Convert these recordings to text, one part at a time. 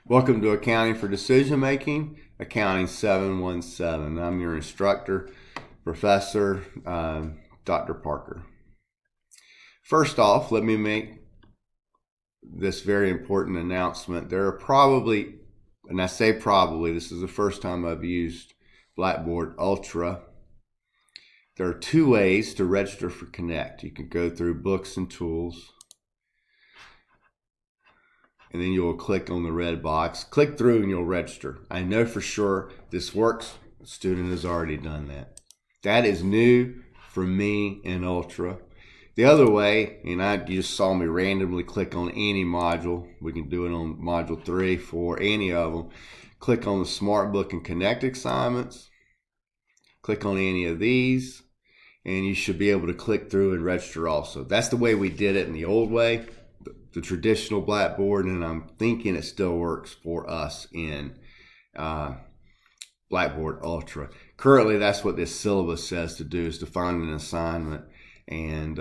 Welcome to Accounting for Decision Making, Accounting 717. I'm your instructor, Professor Dr. Parker. First off, let me make this very important announcement. There are probably, and I say probably, this is the first time I've used Blackboard Ultra. There are two ways to register for Connect. You can go through Books and Tools, and then you'll click on the red box. Click through and you'll register. I know for sure this works. The student has already done that. That is new for me in Ultra. The other way, and you just saw me randomly click on any module. We can do it on module 3, 4, any of them. Click on the Smart Book and Connect assignments. Click on any of these, and you should be able to click through and register also. That's the way we did it in the old way, the traditional Blackboard, and I'm thinking it still works for us in Blackboard Ultra. Currently, that's what this syllabus says to do, is to find an assignment and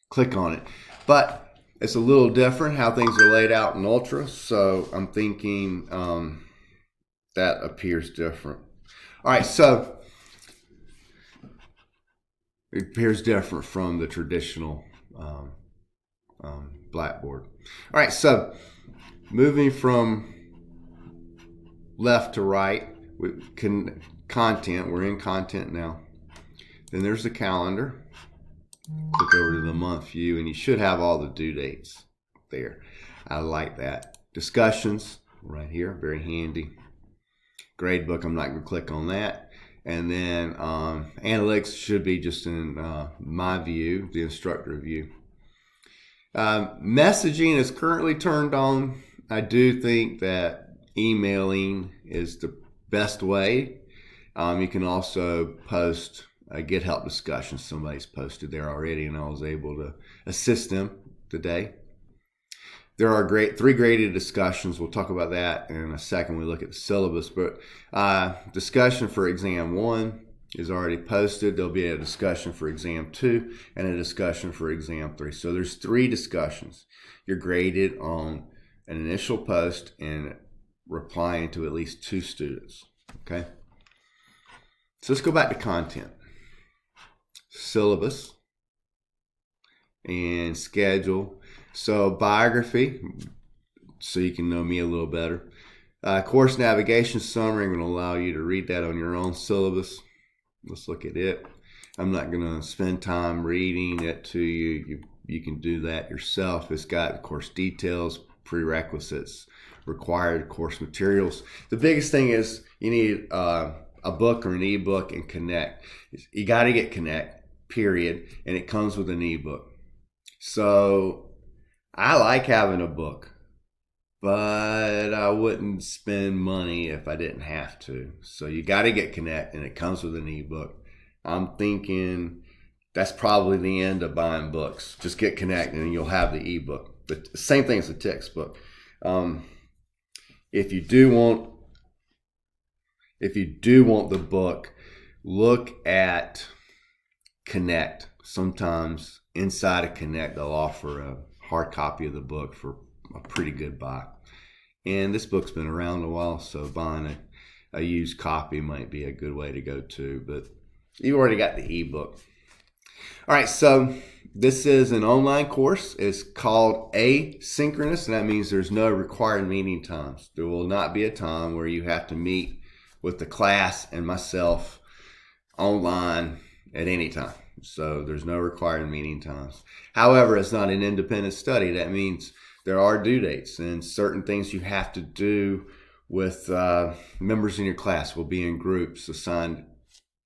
click on it. But it's a little different how things are laid out in Ultra, so I'm thinking that appears different. All right, so it appears different from the traditional Blackboard. All right, so moving from left to right, content, we're in content now. Then there's the calendar. Click over to the month view, and you should have all the due dates there. I like that. Discussions, right here, very handy. Gradebook, I'm not going to click on that. And then analytics should be just in my view, the instructor view. Messaging is currently turned on. I do think that emailing is the best way. You can also post a Get Help discussion. Somebody's posted there already, and I was able to assist them today. There are 3 graded discussions. We'll talk about that in a second when we look at the syllabus. But discussion for exam 1 is already posted. There'll be a discussion for exam 2 and a discussion for exam 3. So there's 3 discussions. You're graded on an initial post and replying to at least 2 students. Okay. So let's go back to content. Syllabus and schedule. So biography, so you can know me a little better. Course navigation summary, I'm going to allow you to read that on your own syllabus. Let's look at it. I'm not going to spend time reading it to you. You can do that yourself. It's got course details, prerequisites, required course materials. The biggest thing is you need a book or an ebook and Connect. You got to get Connect, period, and it comes with an ebook. So I like having a book, but I wouldn't spend money if I didn't have to. So you got to get Connect, and it comes with an ebook. I'm thinking that's probably the end of buying books. Just get Connect, and you'll have the ebook. But the same thing as a textbook. If you do want the book, look at Connect. Sometimes inside of Connect, they'll offer a hard copy of the book for a pretty good buy. And this book's been around a while, so buying a used copy might be a good way to go too. But you already got the ebook. All right, so this is an online course. It's called asynchronous, and that means there's no required meeting times. There will not be a time where you have to meet with the class and myself online at any time. So there's no required meeting times. However, it's not an independent study. That means there are due dates, and certain things you have to do with members in your class will be in groups assigned.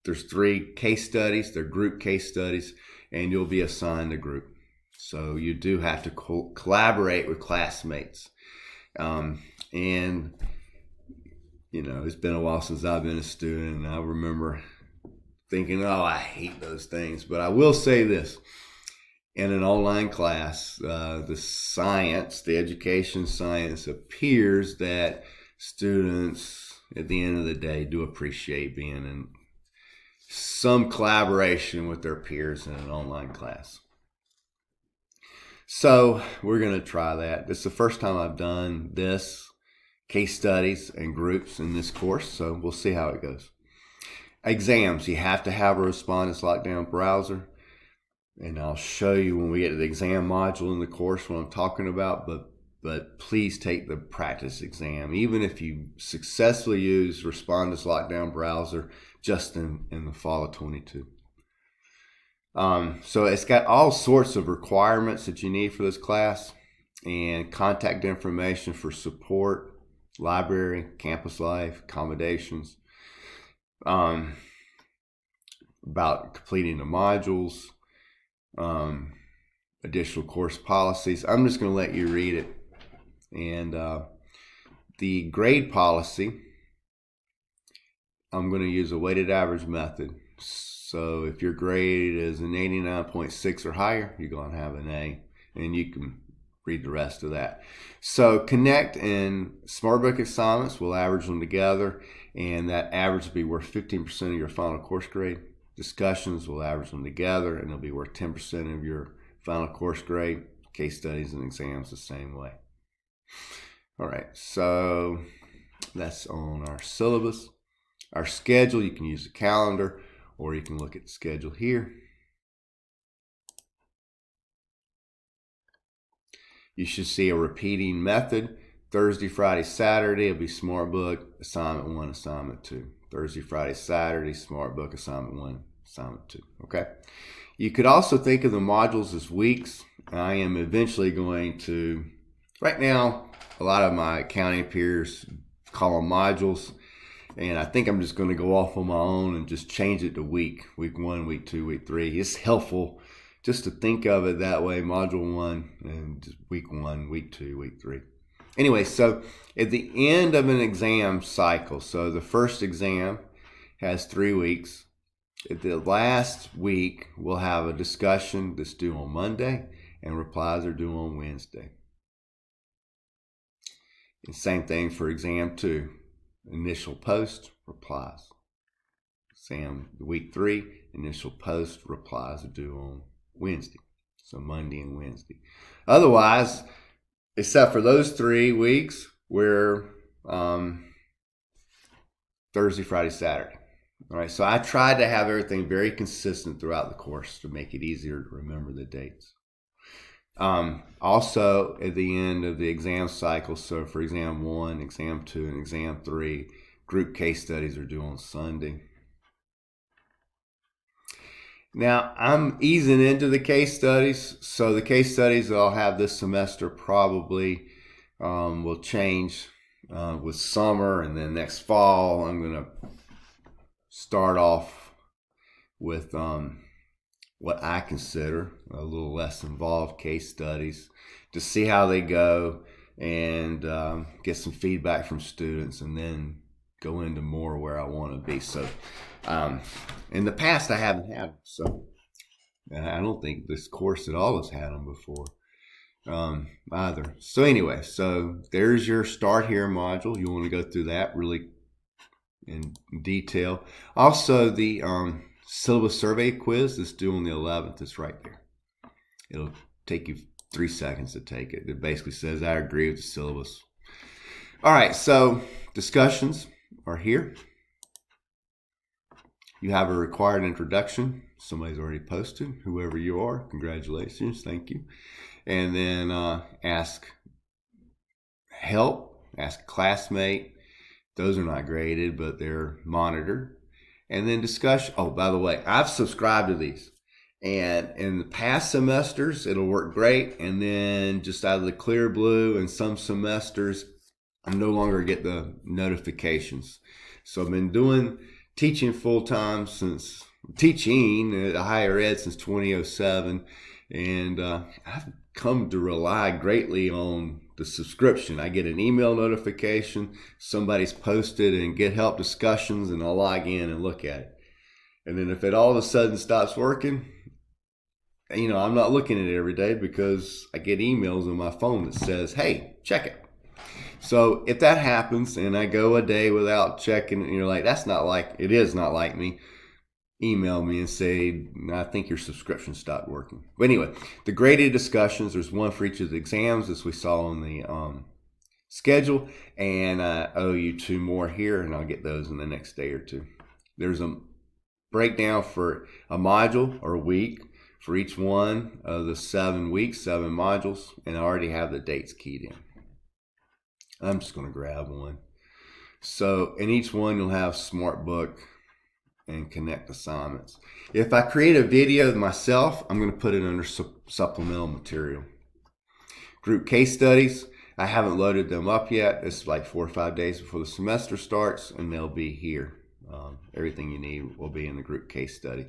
There's 3 case studies. They're group case studies, and you'll be assigned a group. So you do have to collaborate with classmates. And you know, it's been a while since I've been a student, and I remember thinking, oh, I hate those things. But I will say this. In an online class, the education science appears that students, at the end of the day, do appreciate being in some collaboration with their peers in an online class. So we're going to try that. This is the first time I've done this. case studies and groups in this course, so we'll see how it goes. Exams, you have to have a Respondus Lockdown browser, and I'll show you when we get to the exam module in the course what I'm talking about, but please take the practice exam, even if you successfully use Respondus Lockdown browser just in the fall of 22. So it's got all sorts of requirements that you need for this class, and contact information for support, library, campus life, accommodations, about completing the modules, additional course policies. I'm just going to let you read it. And the grade policy, I'm going to use a weighted average method. So if your grade is an 89.6 or higher, you're going to have an A, and you can read the rest of that. So Connect and SmartBook assignments, will average them together, and that average will be worth 15% of your final course grade. Discussions will average them together, and they'll be worth 10% of your final course grade. Case studies and exams the same way. All right, so that's on our syllabus. Our schedule, you can use the calendar, or you can look at the schedule here. You should see a repeating method. Thursday, Friday, Saturday, it'll be SmartBook, assignment 1, assignment 2. Thursday, Friday, Saturday, SmartBook, assignment 1, assignment 2. Okay. You could also think of the modules as weeks. I am eventually going to, right now, a lot of my accounting peers call them modules, and I think I'm just going to go off on my own and just change it to week 1, week 2, week 3. It's helpful just to think of it that way, module 1 and just week 1, week 2, week 3. Anyway, so at the end of an exam cycle, so the first exam has 3 weeks. At the last week, we'll have a discussion that's due on Monday, and replies are due on Wednesday. And same thing for exam 2, initial post, replies. Exam week 3, initial post, replies are due on Wednesday, so Monday and Wednesday. Otherwise, except for those 3 weeks, we're Thursday, Friday, Saturday. All right, so I tried to have everything very consistent throughout the course to make it easier to remember the dates. Also, at the end of the exam cycle, so for exam 1, exam 2, and exam 3, group case studies are due on Sunday. Now, I'm easing into the case studies, so the case studies that I'll have this semester probably will change with summer, and then next fall I'm going to start off with what I consider a little less involved case studies to see how they go and get some feedback from students, and then go into more where I want to be. So in the past I haven't had them, so I don't think this course at all has had them before either. So anyway, so there's your Start Here module. You want to go through that really in detail. Also, the syllabus survey quiz that's due on the 11th is right there. It'll take you 3 seconds to take it. It basically says, I agree with the syllabus. All right, so discussions are here. You have a required introduction. Somebody's already posted. Whoever you are, congratulations, thank you. And then ask help, ask a classmate. Those are not graded, but they're monitored. And then discussion. Oh, by the way, I've subscribed to these. And in the past semesters, it'll work great. And then just out of the clear blue, in some semesters, I no longer get the notifications. So I've been teaching full-time teaching at higher ed since 2007. And I've come to rely greatly on the subscription. I get an email notification, somebody's posted and get help discussions, and I'll log in and look at it. And then if it all of a sudden stops working, I'm not looking at it every day because I get emails on my phone that says, hey, check it. So if that happens and I go a day without checking, and you're like, it is not like me, email me and say, I think your subscription stopped working. But anyway, the graded discussions, there's one for each of the exams, as we saw on the schedule, and I owe you 2 more here, and I'll get those in the next day or two. There's a breakdown for a module or a week for each one of the 7 weeks, 7 modules, and I already have the dates keyed in. I'm just going to grab one. So in each one, you'll have SmartBook and Connect assignments. If I create a video myself, I'm going to put it under supplemental material. Group case studies, I haven't loaded them up yet. It's like 4 or 5 days before the semester starts, and they'll be here. Everything you need will be in the group case study.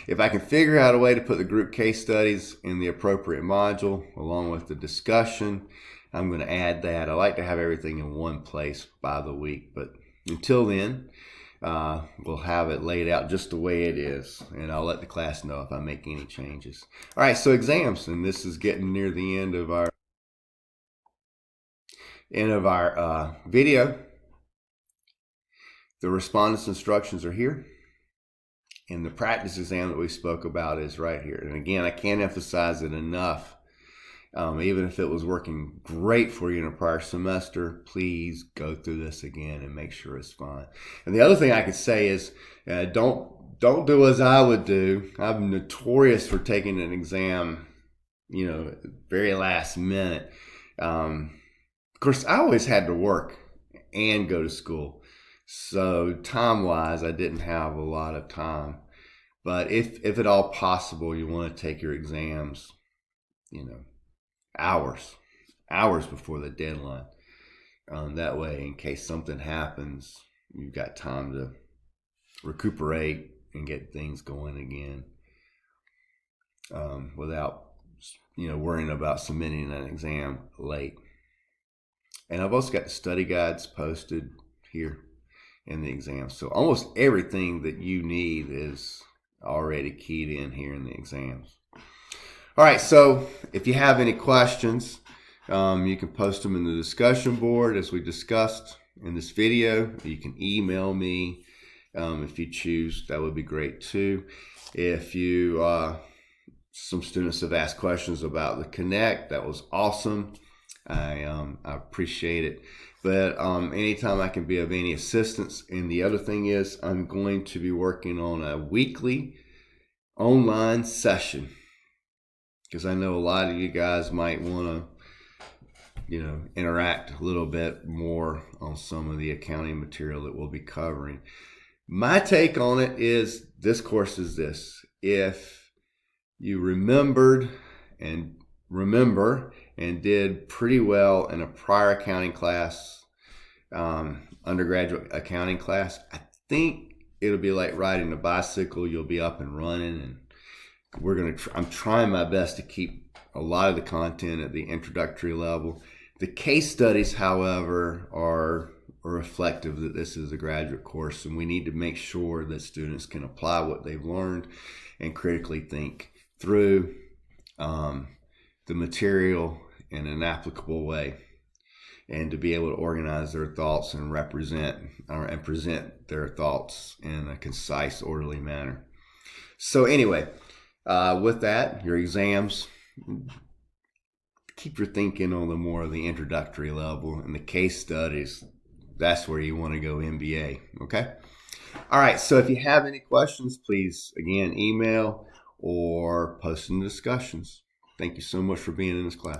If I can figure out a way to put the group case studies in the appropriate module along with the discussion, I'm going to add that. I like to have everything in one place by the week, but until then, we'll have it laid out just the way it is, and I'll let the class know if I make any changes. All right, so exams, and this is getting near the end of our video. The respondent's instructions are here, and the practice exam that we spoke about is right here. And again, I can't emphasize it enough. Even if it was working great for you in a prior semester, please go through this again and make sure it's fine. And the other thing I could say is don't do as I would do. I'm notorious for taking an exam, very last minute. Of course, I always had to work and go to school. So time-wise, I didn't have a lot of time. But if at all possible, you want to take your exams, hours before the deadline. That way, in case something happens, you've got time to recuperate and get things going again without, worrying about submitting an exam late. And I've also got the study guides posted here in the exam. So almost everything that you need is already keyed in here in the exams. All right, so if you have any questions, you can post them in the discussion board as we discussed in this video. You can email me if you choose. That would be great too. If some students have asked questions about the Connect, that was awesome. I appreciate it. But anytime I can be of any assistance. And the other thing is I'm going to be working on a weekly online session, because I know a lot of you guys might want to, interact a little bit more on some of the accounting material that we'll be covering. My take on it is this course is this. If you remember and did pretty well in a prior accounting class, undergraduate accounting class, I think it'll be like riding a bicycle. You'll be up and running, and I'm trying my best to keep a lot of the content at the introductory level. The case studies, however, are reflective that this is a graduate course, and we need to make sure that students can apply what they've learned and critically think through the material in an applicable way, and to be able to organize their thoughts and present their thoughts in a concise, orderly manner. So anyway, with that, your exams, keep your thinking on the more of the introductory level, and the case studies, that's where you want to go MBA, okay? All right, so if you have any questions, please, again, email or post in the discussions. Thank you so much for being in this class.